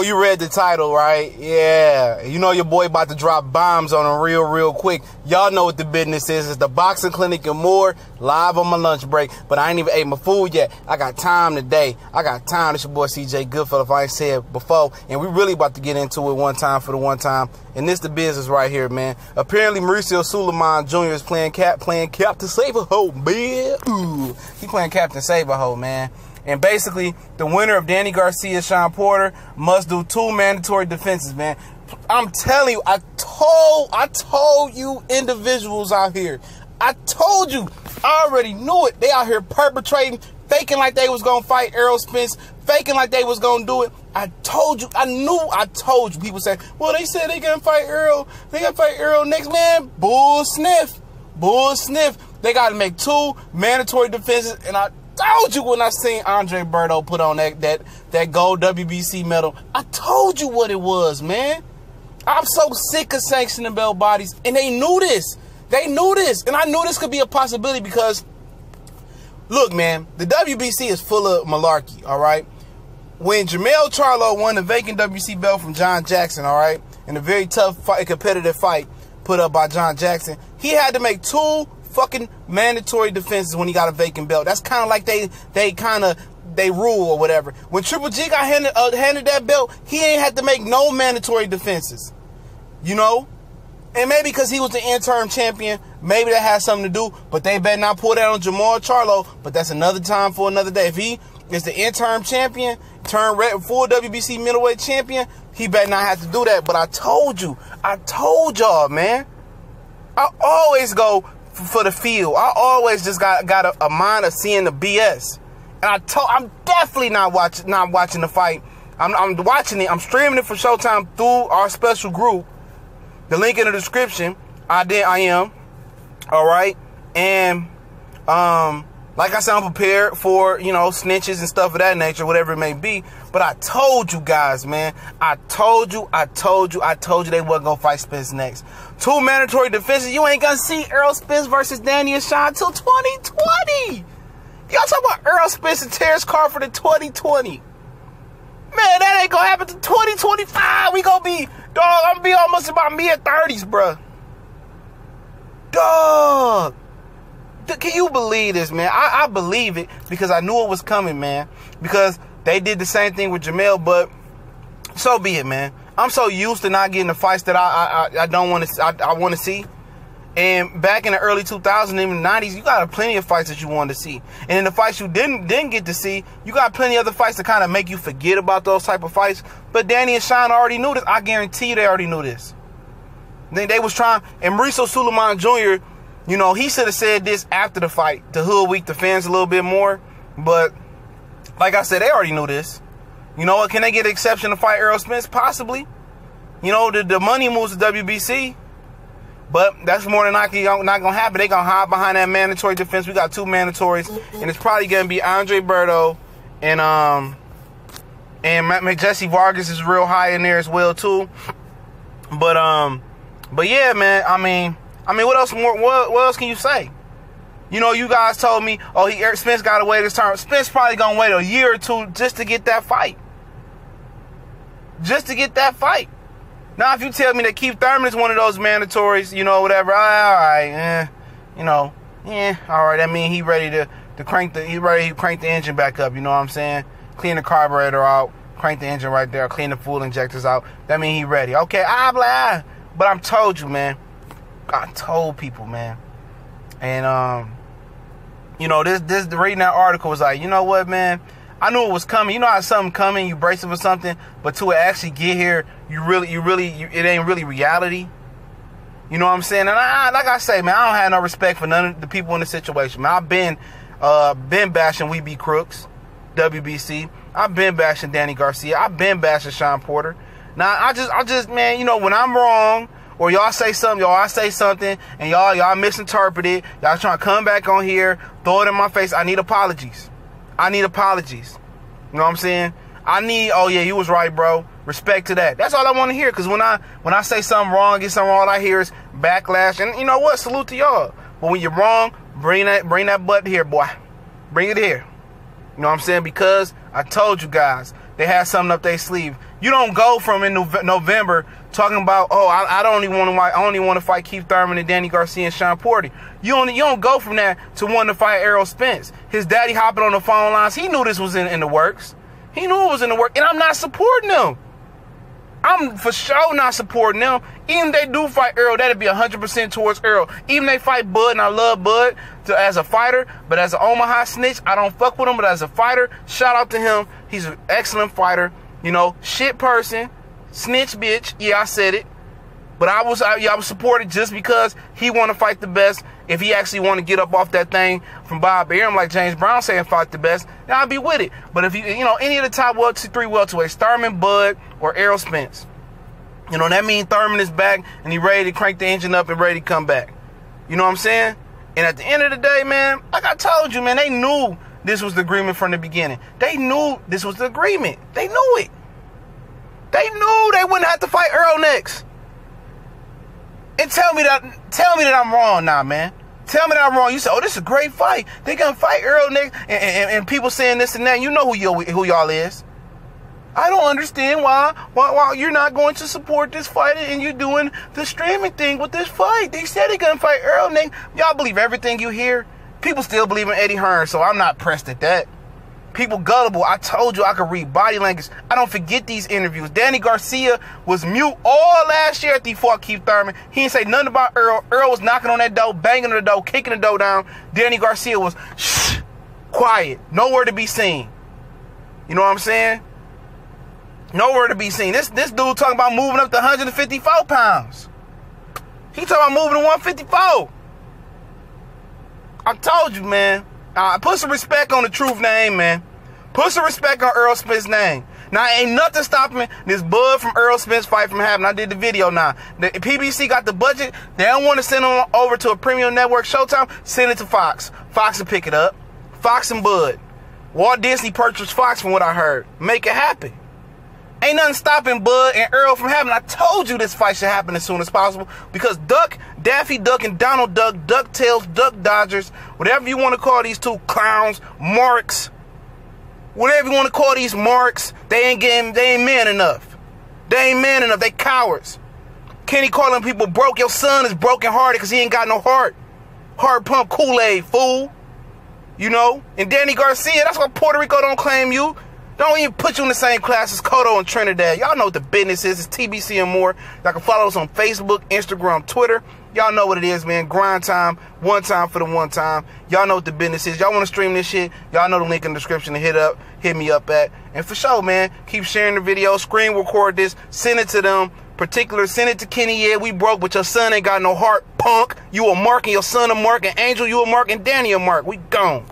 Oh, you read the title, right? Yeah. You know your boy about to drop bombs on him real quick. Y'all know what the business is. It's the Boxing Clinic and more, live on my lunch break. But I ain't even ate my food yet. I got time today. I got time. It's your boy CJ Goodfellow, if I ain't said it before. And we really about to get into it one time for the one time. And this the business right here, man. Apparently, Mauricio Suleiman Jr. is playing Captain Save-A-Ho, man. Ooh. He playing Captain Save-A-Ho, man. And basically, the winner of Danny Garcia, Shawn Porter, must do 2 mandatory defenses, man. I'm telling you, I told you individuals out here. I told you. I already knew it. They out here perpetrating, faking like they was going to fight Errol Spence, faking like they was going to do it. I told you. I told you. People say, well, they said they going to fight Errol. They going to fight Errol next, man. Bull sniff. Bull sniff. They got to make 2 mandatory defenses, and I told you when I seen Andre Berto put on that gold WBC medal. I told you what it was, man. I'm so sick of sanctioning belt bodies, and they knew this. They knew this, and I knew this could be a possibility because, look, man, the WBC is full of malarkey, all right? When Jermell Charlo won the vacant WBC belt from John Jackson, all right, in a very tough fight, competitive fight put up by John Jackson, he had to make 2 fucking mandatory defenses when he got a vacant belt. That's kind of like they rule or whatever. When Triple G got handed that belt, he ain't had to make no mandatory defenses, you know. And maybe because he was the interim champion, maybe that has something to do. But they better not pull that on Jermell Charlo. But that's another time for another day. If he is the interim champion, full WBC middleweight champion, he better not have to do that. But I told y'all, man. I always go for the field. I always just got a mind of seeing the BS. And I'm definitely not watching the fight. I'm watching it. I'm streaming it for Showtime through our special group. The link in the description. I am. All right. And like I said, I'm prepared for, you know, snitches and stuff of that nature, whatever it may be. But I told you guys, man. I told you they wasn't gonna fight Spence next. 2 mandatory defenses. You ain't gonna see Errol Spence versus Danny and Shawn till 2020. Y'all talking about Errol Spence and Terrence Crawford in 2020. Man, that ain't gonna happen to 2025. We gonna be, dog, I'm gonna be almost about mid-30s, bruh. Dog. Can you believe this, man? I believe it because I knew it was coming, man. Because they did the same thing with Jermell, but so be it, man. I'm so used to not getting the fights that I don't want to. I want to see. And back in the early 2000s, even the 90s, you got plenty of fights that you wanted to see. And in the fights you didn't get to see, you got plenty of other fights to kind of make you forget about those type of fights. But Danny and Shawn already knew this. I guarantee you they already knew this. Then they was trying, and Mauricio Suleiman Jr., you know, he should have said this after the fight to hoodwink the fans a little bit more. But like I said, they already knew this. You know what? Can they get an exception to fight Errol Spence? Possibly. You know, the money moves to WBC. But that's more than likely not going to happen. They're going to hide behind that mandatory defense. We got 2 mandatories. And it's probably going to be Andre Berto and Jesse Vargas is real high in there as well, too. But yeah, man, I mean, what else can you say? You know, you guys told me, oh, Spence got to wait his turn. Spence probably going to wait a year or 2 just to get that fight. Just to get that fight. Now, if you tell me that Keith Thurman is one of those mandatories, you know, whatever, all right, you know, all right, that means he ready to crank the engine back up, you know what I'm saying? Clean the carburetor out, crank the engine right there, clean the fuel injectors out. That means he ready. Okay, but I'm told you, man. I told people, man. And, you know, this reading that article was like, you know what, man? I knew it was coming. You know how something coming, you brace it for something, but to actually get here, it ain't really reality. You know what I'm saying? And like I say, man, I don't have no respect for none of the people in the situation. Man, I've been bashing We Be Crooks, WBC. I've been bashing Danny Garcia. I've been bashing Shawn Porter. Now, I just, man, you know, when I'm wrong, or y'all say something, I say something, and y'all misinterpret it, y'all trying to come back on here, throw it in my face, I need apologies. I need apologies. You know what I'm saying? Oh yeah, you was right, bro. Respect to that. That's all I want to hear. Because when I say something wrong, get something wrong, all I hear is backlash. And you know what? Salute to y'all. But when you're wrong, bring that butt here, boy. Bring it here. You know what I'm saying? Because I told you guys, they had something up their sleeve. You don't go from in November talking about, oh, I only want to fight Keith Thurman and Danny Garcia and Shawn Porter. You don't go from that to wanting to fight Errol Spence. His daddy hopping on the phone lines. He knew this was in the works. He knew it was in the works, and I'm not supporting them. I'm for sure not supporting them. Even if they do fight Errol, that'd be 100% towards Errol. Even if they fight Bud, and I love Bud as a fighter, but as an Omaha snitch, I don't fuck with him. But as a fighter, shout out to him. He's an excellent fighter. You know, shit person, snitch bitch. Yeah, I said it. But I was supported just because he want to fight the best. If he actually want to get up off that thing from Bob Arum, like James Brown saying fight the best, then I'd be with it. But if you know, any of the top 3 welterweights, Thurman, Bud, or Errol Spence, you know, that means Thurman is back and he ready to crank the engine up and ready to come back. You know what I'm saying? And at the end of the day, man, like I told you, man, they knew this was the agreement from the beginning. They knew this was the agreement. They knew it. They knew they wouldn't have to fight Earl next. And tell me that I'm wrong now, man. Tell me that I'm wrong. You say, oh, this is a great fight. They gonna fight Earl next, and people saying this and that. You know who y'all is. I don't understand why you're not going to support this fight and you're doing the streaming thing with this fight. They said they're gonna fight Earl next. Y'all believe everything you hear. People still believe in Eddie Hearn, so I'm not pressed at that. People gullible. I told you I could read body language. I don't forget these interviews. Danny Garcia was mute all last year after he fought Keith Thurman. He didn't say nothing about Earl. Earl was knocking on that door, banging on the door, kicking the door down. Danny Garcia was shh, quiet, nowhere to be seen. You know what I'm saying? Nowhere to be seen. This dude talking about moving up to 154 pounds. He talking about moving to 154. I told you, man. Put some respect on the truth name, man. Put some respect on Errol Spence's name. Now, ain't nothing stopping this Bud from Errol Spence fight from happening. I did the video now. The PBC got the budget. They don't want to send them over to a premium network, Showtime. Send it to Fox. Fox will pick it up. Fox and Bud. Walt Disney purchased Fox from what I heard. Make it happen. Ain't nothing stopping Bud and Earl from happening. I told you this fight should happen as soon as possible because Daffy Duck and Donald Duck, DuckTales, Duck Dodgers, whatever you want to call these two clowns, marks, whatever you want to call these marks, they ain't man enough. They ain't man enough. They cowards. Kenny calling people broke. Your son is broken hearted because he ain't got no heart. Heart pump Kool-Aid, fool. You know? And Danny Garcia, that's why Puerto Rico don't claim you. Don't even put you in the same class as Cotto and Trinidad. Y'all know what the business is. It's TBC and more. Y'all can follow us on Facebook, Instagram, Twitter. Y'all know what it is, man. Grind time. One time for the one time. Y'all know what the business is. Y'all want to stream this shit? Y'all know the link in the description to hit me up at. And for sure, man, keep sharing the video. Screen record this. Send it to them. Particular, send it to Kenny. Yeah, we broke, but your son ain't got no heart, punk. You a Mark and your son a Mark, and Angel, you a Mark, and Danny a Mark. We gone.